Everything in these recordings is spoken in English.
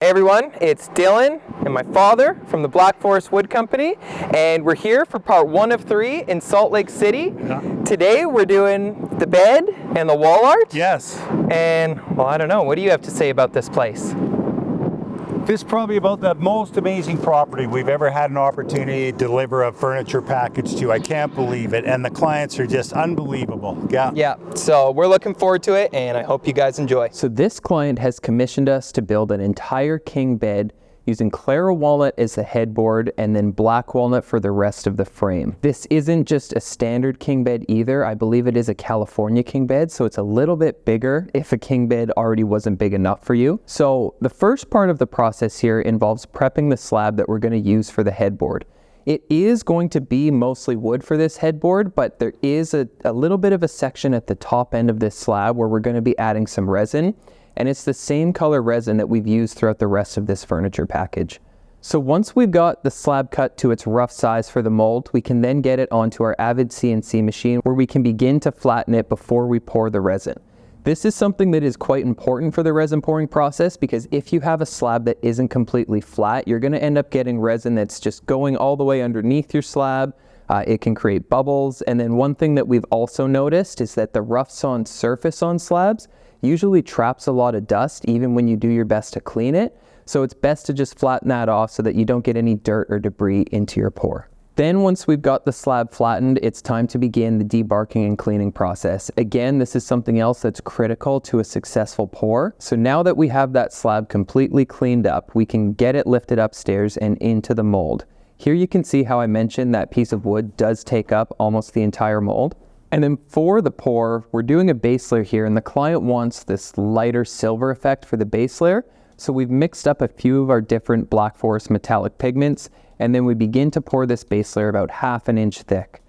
Hey everyone, it's Dylan and my father from the Black Forest Wood Company, and we're here for part 1 of 3 in Salt Lake City. Yeah. Today we're doing the bed and the wall art. Yes. And, well, I don't know, what do you have to say about this place? This is probably about the most amazing property we've ever had an opportunity to deliver a furniture package to. I can't believe it. And the clients are just unbelievable. Yeah, so we're looking forward to it, and I hope you guys enjoy. So this client has commissioned us to build an entire king bed using Clara walnut as the headboard and then black walnut for the rest of the frame. This isn't just a standard king bed either. I believe it is a California king bed, so it's a little bit bigger if a king bed already wasn't big enough for you. So the first part of the process here involves prepping the slab that we're going to use for the headboard. It is going to be mostly wood for this headboard, but there is a little bit of a section at the top end of this slab where we're going to be adding some resin. And it's the same color resin that we've used throughout the rest of this furniture package. So once we've got the slab cut to its rough size for the mold, we can then get it onto our Avid CNC machine where we can begin to flatten it before we pour the resin. This is something that is quite important for the resin pouring process, because if you have a slab that isn't completely flat, you're going to end up getting resin that's just going all the way underneath your slab. It can create bubbles. And then one thing that we've also noticed is that the rough sawn surface on slabs usually traps a lot of dust even when you do your best to clean it. So it's best to just flatten that off so that you don't get any dirt or debris into your pour. Then once we've got the slab flattened, it's time to begin the debarking and cleaning process. Again, this is something else that's critical to a successful pour. So now that we have that slab completely cleaned up, we can get it lifted upstairs and into the mold. Here you can see how I mentioned that piece of wood does take up almost the entire mold. And then for the pour, we're doing a base layer here, and the client wants this lighter silver effect for the base layer. So we've mixed up a few of our different Black Forest metallic pigments, and then we begin to pour this base layer about 1/2 inch thick.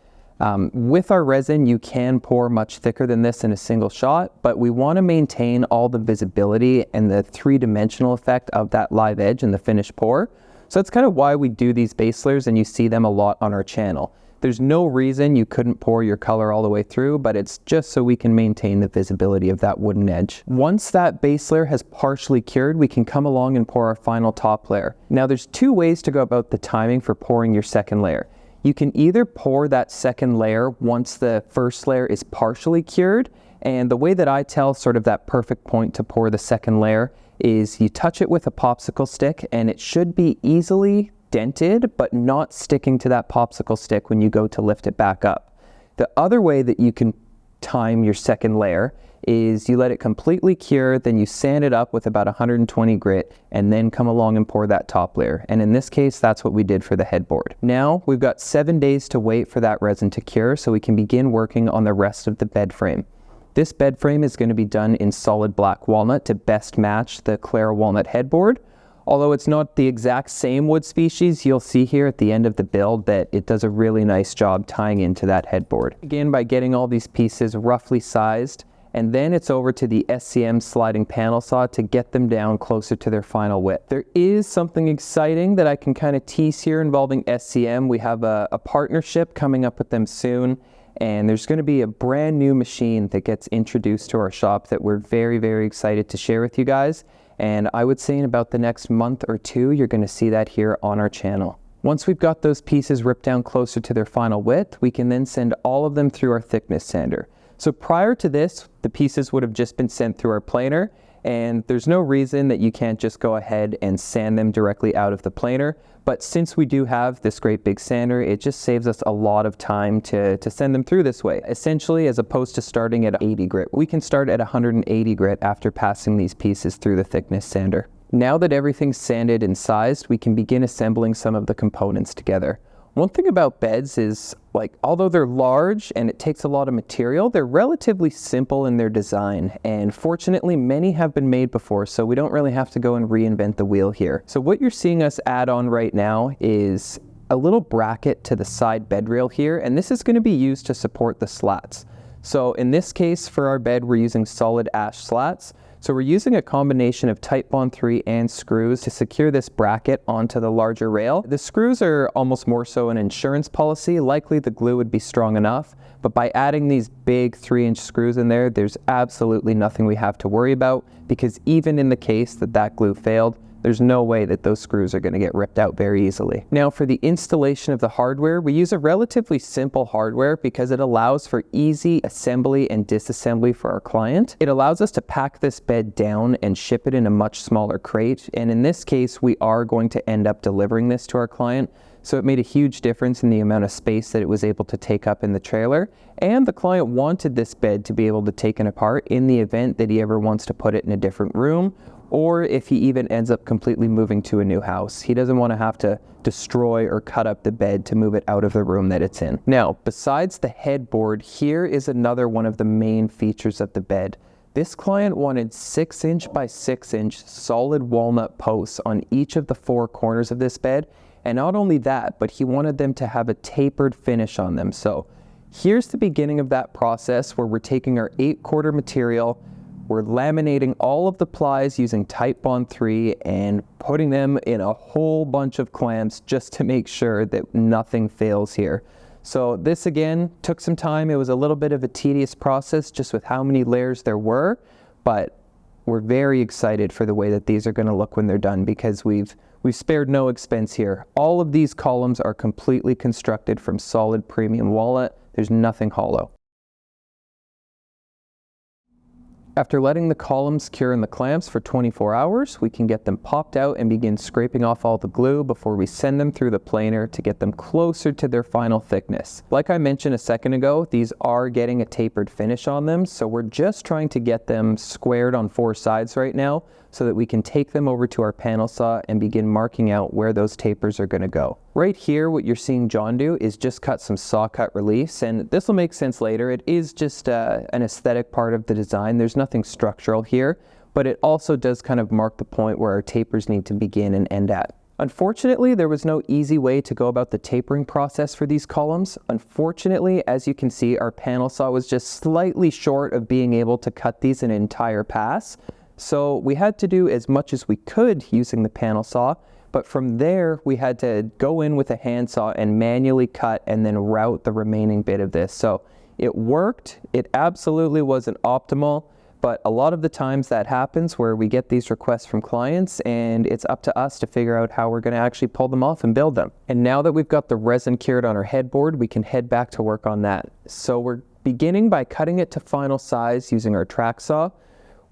With our resin, you can pour much thicker than this in a single shot, but we want to maintain all the visibility and the 3-dimensional effect of that live edge in the finished pour. So that's kind of why we do these base layers, and you see them a lot on our channel. There's no reason you couldn't pour your color all the way through, but it's just so we can maintain the visibility of that wooden edge. Once that base layer has partially cured, we can come along and pour our final top layer. Now there's 2 ways to go about the timing for pouring your second layer. You can either pour that second layer once the first layer is partially cured, and the way that I tell sort of that perfect point to pour the second layer is you touch it with a popsicle stick, and it should be easily dented but not sticking to that popsicle stick when you go to lift it back up. The other way that you can time your second layer is you let it completely cure, then you sand it up with about 120 grit, and then come along and pour that top layer. And in this case, that's what we did for the headboard. Now we've got 7 days to wait for that resin to cure so we can begin working on the rest of the bed frame. This bed frame is going to be done in solid black walnut to best match the Clara walnut headboard. Although it's not the exact same wood species, you'll see here at the end of the build that it does a really nice job tying into that headboard. Begin by getting all these pieces roughly sized, and then it's over to the SCM sliding panel saw to get them down closer to their final width. There is something exciting that I can kind of tease here involving SCM. We have a partnership coming up with them soon, and there's going to be a brand new machine that gets introduced to our shop that we're very, very excited to share with you guys. And I would say in about the next month or 2, you're going to see that here on our channel. Once we've got those pieces ripped down closer to their final width, we can then send all of them through our thickness sander. So prior to this, the pieces would have just been sent through our planer, and there's no reason that you can't just go ahead and sand them directly out of the planer. But since we do have this great big sander, it just saves us a lot of time to send them through this way. Essentially, as opposed to starting at 80 grit, we can start at 180 grit after passing these pieces through the thickness sander. Now that everything's sanded and sized, we can begin assembling some of the components together. One thing about beds is, although they're large and it takes a lot of material, they're relatively simple in their design. And fortunately, many have been made before, so we don't really have to go and reinvent the wheel here. So what you're seeing us add on right now is a little bracket to the side bed rail here, and this is going to be used to support the slats. So in this case, for our bed, we're using solid ash slats. So we're using a combination of Titebond 3 and screws to secure this bracket onto the larger rail. The screws are almost more so an insurance policy. Likely the glue would be strong enough, but by adding these big 3-inch screws in there, there's absolutely nothing we have to worry about, because even in the case that that glue failed, There's no way that those screws are going to get ripped out very easily. Now for the installation of the hardware, we use a relatively simple hardware because it allows for easy assembly and disassembly for our client. It allows us to pack this bed down and ship it in a much smaller crate. And in this case, we are going to end up delivering this to our client. So it made a huge difference in the amount of space that it was able to take up in the trailer. And the client wanted this bed to be able to take it apart in the event that he ever wants to put it in a different room, or if he even ends up completely moving to a new house. He doesn't want to have to destroy or cut up the bed to move it out of the room that it's in. Now, besides the headboard, here is another one of the main features of the bed. This client wanted 6-inch by 6-inch solid walnut posts on each of the 4 corners of this bed. And not only that, but he wanted them to have a tapered finish on them. So here's the beginning of that process where we're taking our 8-quarter material, we're laminating all of the plies using Type Bond 3 and putting them in a whole bunch of clamps just to make sure that nothing fails here. So this again took some time. It was a little bit of a tedious process just with how many layers there were, but we're very excited for the way that these are going to look when they're done because we've spared no expense here. All of these columns are completely constructed from solid premium walnut. There's nothing hollow. After letting the columns cure in the clamps for 24 hours, we can get them popped out and begin scraping off all the glue before we send them through the planer to get them closer to their final thickness. Like I mentioned a second ago, these are getting a tapered finish on them, so we're just trying to get them squared on 4 sides right now so that we can take them over to our panel saw and begin marking out where those tapers are going to go. Right here, what you're seeing John do is just cut some saw cut reliefs, and this will make sense later. It is just an aesthetic part of the design. There's nothing structural here, but it also does kind of mark the point where our tapers need to begin and end at. Unfortunately, there was no easy way to go about the tapering process for these columns. Unfortunately, as you can see, our panel saw was just slightly short of being able to cut these in an entire pass. So we had to do as much as we could using the panel saw, but from there we had to go in with a handsaw and manually cut and then route the remaining bit of this. So it worked. It absolutely wasn't optimal, but a lot of the times that happens where we get these requests from clients and it's up to us to figure out how we're going to actually pull them off and build them. And now that we've got the resin cured on our headboard, we can head back to work on that. So we're beginning by cutting it to final size using our track saw,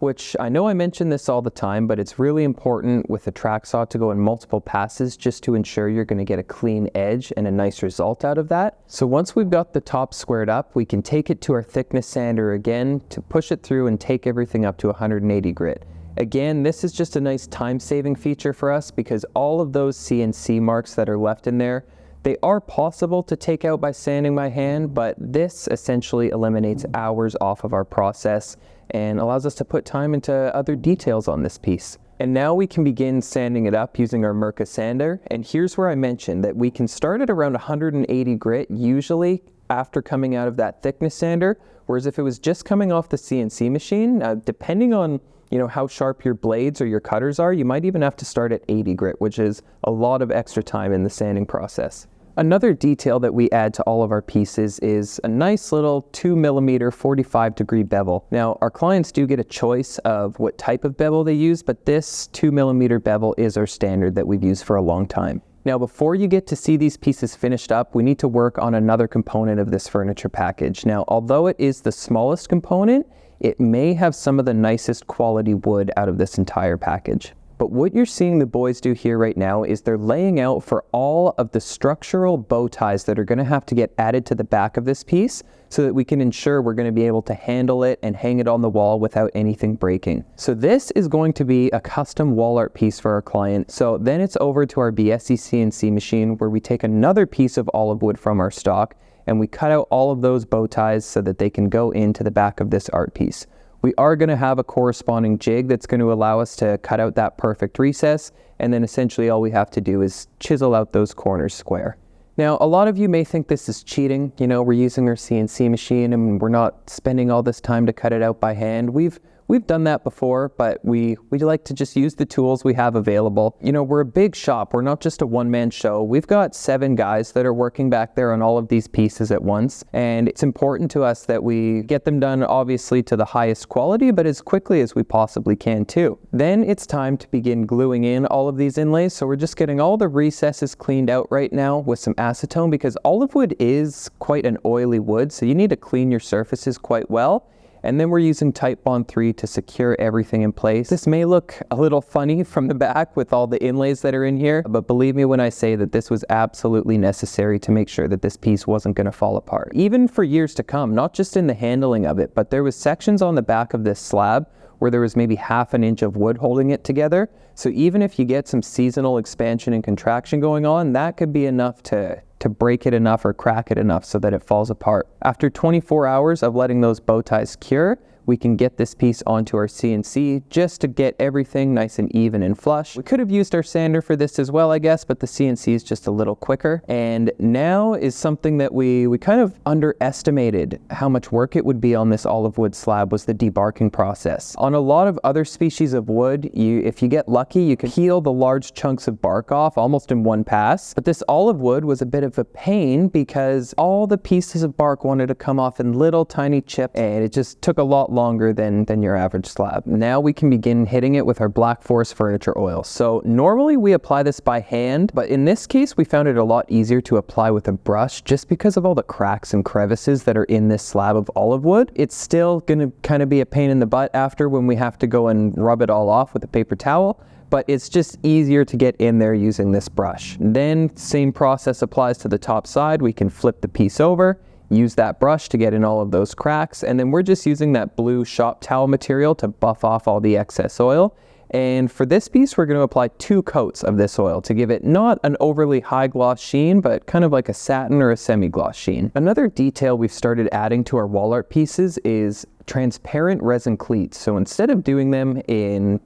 which I know I mention this all the time, but it's really important with the track saw to go in multiple passes just to ensure you're going to get a clean edge and a nice result out of that. So once we've got the top squared up, we can take it to our thickness sander again to push it through and take everything up to 180 grit. Again, this is just a nice time-saving feature for us because all of those CNC marks that are left in there, they are possible to take out by sanding by hand, but this essentially eliminates hours off of our process and allows us to put time into other details on this piece. And now we can begin sanding it up using our Mirka sander. And here's where I mentioned that we can start at around 180 grit usually after coming out of that thickness sander, whereas if it was just coming off the CNC machine, depending on how sharp your blades or your cutters are, you might even have to start at 80 grit, which is a lot of extra time in the sanding process. Another detail that we add to all of our pieces is a nice little 2mm 45-degree bevel. Now, our clients do get a choice of what type of bevel they use, but this 2mm bevel is our standard that we've used for a long time. Now, before you get to see these pieces finished up, we need to work on another component of this furniture package. Now, although it is the smallest component, it may have some of the nicest quality wood out of this entire package. But what you're seeing the boys do here right now is they're laying out for all of the structural bow ties that are going to have to get added to the back of this piece so that we can ensure we're going to be able to handle it and hang it on the wall without anything breaking. So this is going to be a custom wall art piece for our client. So then it's over to our BSE CNC machine where we take another piece of olive wood from our stock and we cut out all of those bow ties so that they can go into the back of this art piece. We are going to have a corresponding jig that's going to allow us to cut out that perfect recess, and then essentially all we have to do is chisel out those corners square. Now, a lot of you may think this is cheating. We're using our CNC machine and we're not spending all this time to cut it out by hand. We've We've done that before, but we like to just use the tools we have available. You know, we're a big shop. We're not just a one-man show. We've got 7 guys that are working back there on all of these pieces at once, and it's important to us that we get them done obviously to the highest quality, but as quickly as we possibly can too. Then it's time to begin gluing in all of these inlays, so we're just getting all the recesses cleaned out right now with some acetone, because olive wood is quite an oily wood, so you need to clean your surfaces quite well. And then we're using Titebond 3 to secure everything in place. This may look a little funny from the back with all the inlays that are in here, but believe me when I say that this was absolutely necessary to make sure that this piece wasn't going to fall apart. Even for years to come, not just in the handling of it, but there was sections on the back of this slab where there was maybe ½ an inch of wood holding it together. So even if you get some seasonal expansion and contraction going on, that could be enough to break it enough or crack it enough so that it falls apart. After 24 hours of letting those bow ties cure, we can get this piece onto our CNC just to get everything nice and even and flush. We could have used our sander for this as well, I guess, but the CNC is just a little quicker. And now is something that we kind of underestimated how much work it would be on this olive wood slab, was the debarking process. On a lot of other species of wood, if you get lucky, you can peel the large chunks of bark off almost in one pass. But this olive wood was a bit of a pain because all the pieces of bark wanted to come off in little tiny chips, and it just took a lot longer than your average slab. Now we can begin hitting it with our Black Forest furniture oil. So normally we apply this by hand, but in this case we found it a lot easier to apply with a brush just because of all the cracks and crevices that are in this slab of olive wood. It's still gonna kind of be a pain in the butt after when we have to go and rub it all off with a paper towel, but it's just easier to get in there using this brush. Then same process applies to the top side. We can flip the piece over, use that brush to get in all of those cracks, and then we're just using that blue shop towel material to buff off all the excess oil. And for this piece, we're going to apply 2 coats of this oil to give it not an overly high gloss sheen, but kind of like a satin or a semi-gloss sheen. Another detail we've started adding to our wall art pieces is transparent resin cleats. So instead of doing them in,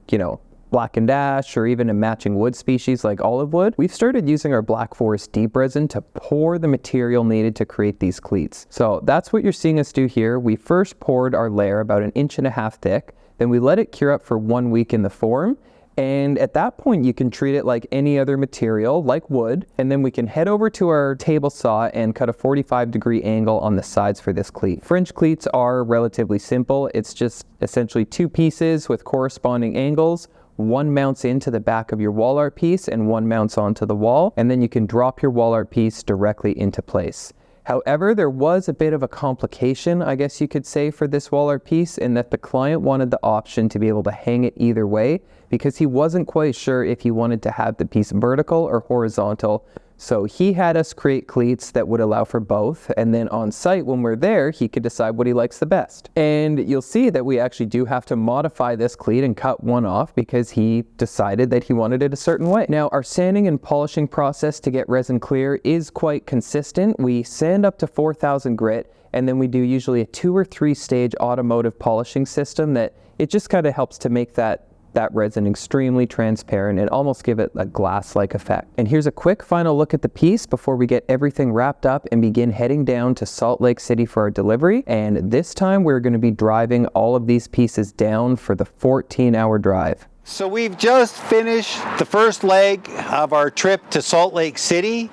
Black and Ash or even a matching wood species like olive wood, we've started using our Black Forest deep resin to pour the material needed to create these cleats. So that's what you're seeing us do here. We first poured our layer about 1.5 inches thick, then we let it cure up for 1 week in the form, and at that point you can treat it like any other material, like wood, and then we can head over to our table saw and cut a 45-degree angle on the sides for this cleat. Fringe cleats are relatively simple. It's just essentially 2 pieces with corresponding angles. One mounts into the back of your wall art piece and one mounts onto the wall, and then you can drop your wall art piece directly into place. However, there was a bit of a complication, I guess you could say, for this wall art piece, in that the client wanted the option to be able to hang it either way because he wasn't quite sure if he wanted to have the piece vertical or horizontal. So he had us create cleats that would allow for both, and then on site when we're there, he could decide what he likes the best. And you'll see that we actually do have to modify this cleat and cut one off because he decided that he wanted it a certain way. Now, our sanding and polishing process to get resin clear is quite consistent. We sand up to 4,000 grit, and then we do usually a 2 or 3 stage automotive polishing system that it just kind of helps to make that resin extremely transparent and almost give it a glass-like effect. And here's a quick final look at the piece before we get everything wrapped up and begin heading down to Salt Lake City for our delivery. And this time we're going to be driving all of these pieces down for the 14-hour drive. So we've just finished the first leg of our trip to Salt Lake City.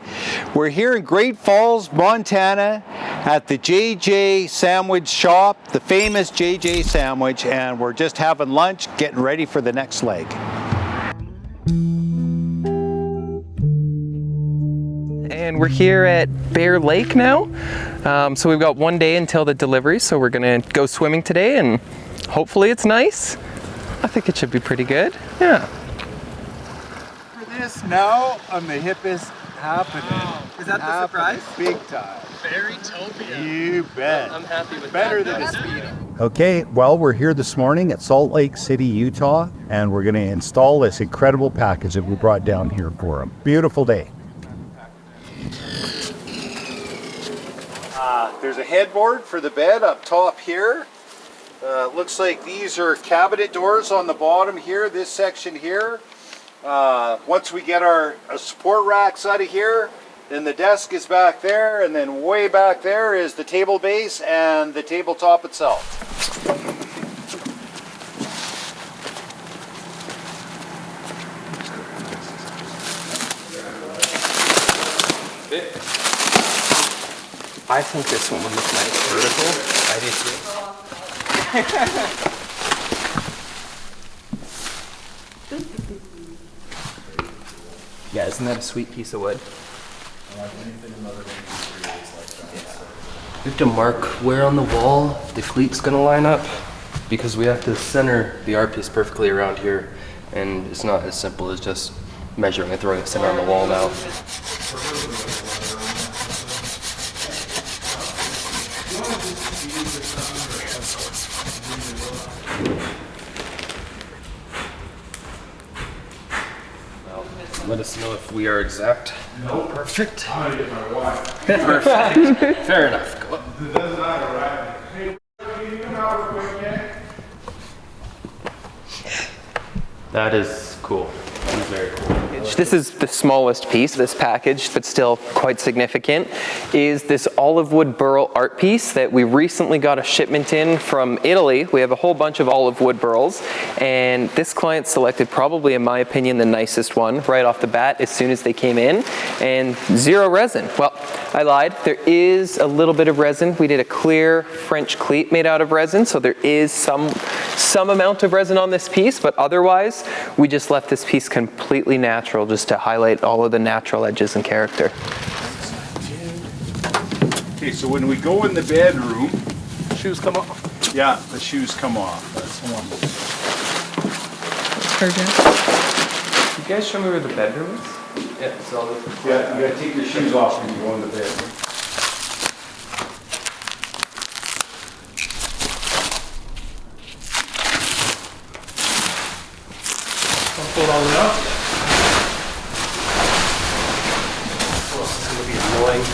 We're here in Great Falls, Montana at the JJ Sandwich Shop, the famous JJ Sandwich, and we're just having lunch, getting ready for the next leg. And we're here at Bear Lake now. So we've got 1 day until the delivery, so we're gonna go swimming today and hopefully it's nice. I think it should be pretty good. Yeah. For this now, I'm the hippest happening. Is that the surprise? Big time. Fairytopia. You bet. I'm happy with Better that. than a Speedo. Okay, well, we're here this morning at Salt Lake City, Utah, and we're going to install this incredible package that we brought down here for them. Beautiful day. There's a headboard for the bed up top here. Looks like these are cabinet doors on the bottom here, this section here. Once we get our support racks out of here, then the desk is back there, and then way back there is the table base and the tabletop itself. fit. I think this one would look nice vertical. I do too. Yeah, isn't that a sweet piece of wood? We have to mark where on the wall the cleat's gonna line up because we have to center the art piece perfectly around here, and it's not as simple as just measuring and throwing a center on the wall now. Let us know if we are exact. No, perfect. I'm gonna get my wife. Perfect. Fair enough. Go up. It doesn't matter, right? Hey, can you come out real quick, man? That is cool. That is very cool. This is the smallest piece of this package, but still quite significant, is this olive wood burl art piece that we recently got a shipment in from Italy. We have a whole bunch of olive wood burls, and this client selected probably, in my opinion, the nicest one right off the bat as soon as they came in, and zero resin. Well, I lied. There is a little bit of resin. We did a clear French cleat made out of resin, so there is some amount of resin on this piece, but otherwise, we just left this piece completely natural just to highlight all of the natural edges and character. Okay, so when we go in the bedroom, Shoes come off. yeah, the shoes come off. That's one. You guys show me where the bedroom is? Yeah, so Yeah, you gotta take your shoes off when you go in the bedroom. Don't pull it all the way up. this is gonna be annoying.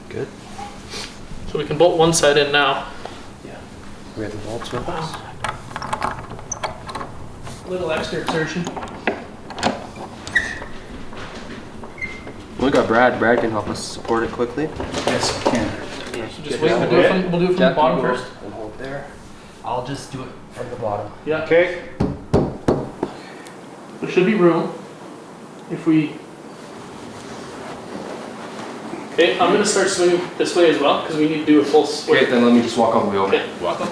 Good. So we can bolt one side in now. Yeah. We have the bolts with us. Little extra exertion. We got Brad. Brad can help us support it quickly. Yes, I can. So just wait, we'll do it from the bottom first. And hold there. I'll just do it from the bottom. Yeah. Okay. There should be room if we. Okay, I'm gonna start swinging this way as well because we need to do a full swing. Okay, then let me just walk all the way over. Okay, walk on.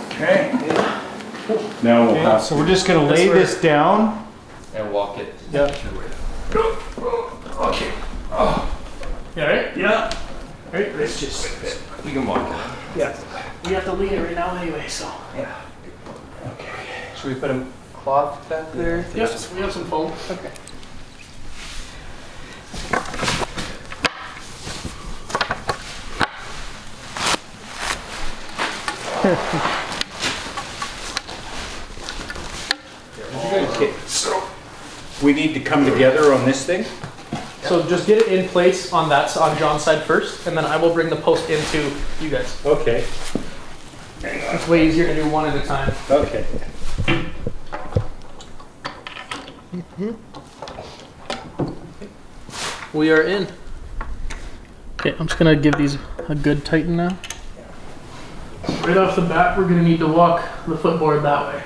Okay. Now we'll have. So we're just gonna lay this down. And walk it. Yeah. Okay. Yeah, right? Yeah. Right, let's just. We can walk it. Yeah. We have to lean it right now anyway, so. Should we put a cloth back there? Yes, we have some foam. Okay. Okay, so we need to come together on this thing? So just get it in place on on John's side first, and then I will bring the post into you guys. Okay. It's way easier to do one at a time. Okay. We are in. Okay, I'm just gonna give these a good tighten now. Right off the bat, we're gonna need to walk the footboard that way.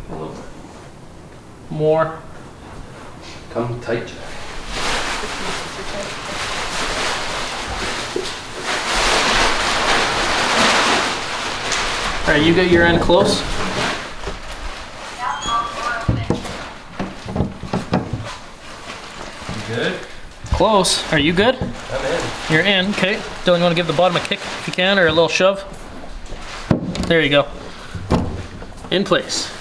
A little bit more. Come tight, Jack. All right, you get your end close. Good? Close. Are you good? I'm in. You're in. Okay. Dylan, you want to give the bottom a kick if you can, or a little shove? There you go. In place.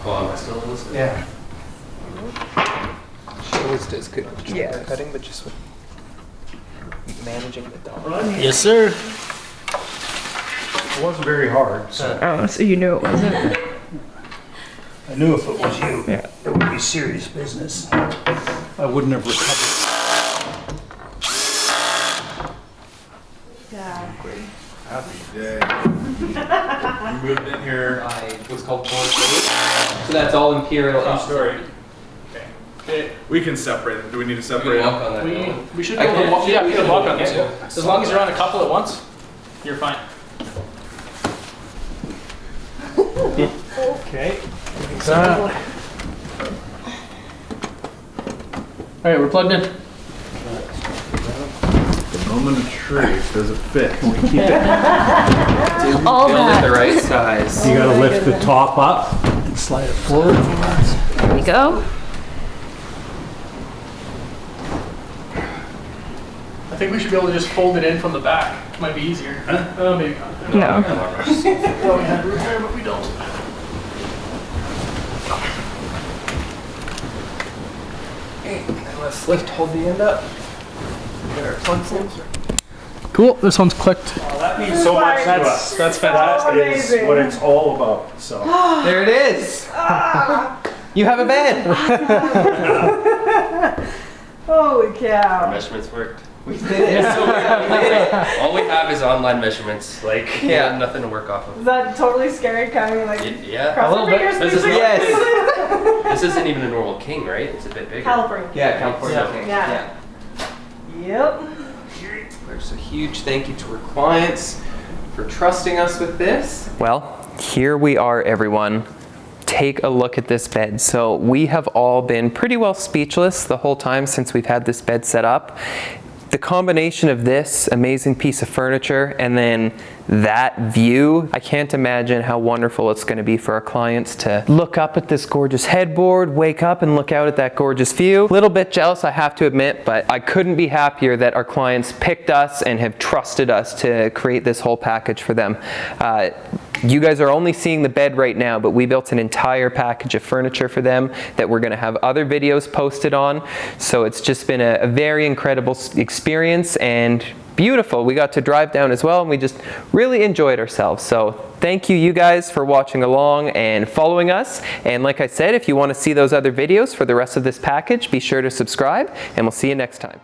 Well, am I still listening? Yeah. She always does good with cutting, but just with managing the dog. Yes, sir. It wasn't very hard, so. Oh, so you knew it wasn't? I knew if it was you, it would be serious business. I wouldn't have recovered. Yeah. Happy day. You moved in here. What's called board. So that's all Imperial. Story. Okay. We can separate them. Do we need to We separate can walk them? on that. We should be able to walk. Yeah, we can walk on this one. As long as you're on a couple at once, you're fine. Okay. All right, we're plugged in. The moment of truth. Does it fit? Can we keep it? All Build it that. the right size. You gotta lift the top up and slide it forward. There we go. I think we should be able to just fold it in from the back. Might be easier. Oh, maybe not. No. Oh, we had room there, but we don't. Let's lift, hold the end up. Get our plugs in. Cool. This one's clicked. That means so much to us. That's fantastic. That is what it's all about, so. There it is. You have a bed. Holy cow. Measurements worked. We did it. All we have is online measurements. Like, Yeah. nothing to work off of. Is that totally scary coming like Yeah. cross your fingers? This is please? Yes. This isn't even a normal king, right? It's a bit bigger. California. Yeah, California. Yeah. Yep. There's a huge thank you to our clients for trusting us with this. Well, here we are, everyone. Take a look at this bed. So we have all been pretty well speechless the whole time since we've had this bed set up. The combination of this amazing piece of furniture and then that view, I can't imagine how wonderful it's going to be for our clients to look up at this gorgeous headboard, wake up and look out at that gorgeous view. A little bit jealous, I have to admit, but I couldn't be happier that our clients picked us and have trusted us to create this whole package for them. You guys are only seeing the bed right now, but we built an entire package of furniture for them that we're going to have other videos posted on. So it's just been a very incredible experience and beautiful. We got to drive down as well and we just really enjoyed ourselves. So thank you guys for watching along and following us. And like I said, if you want to see those other videos for the rest of this package, be sure to subscribe and we'll see you next time.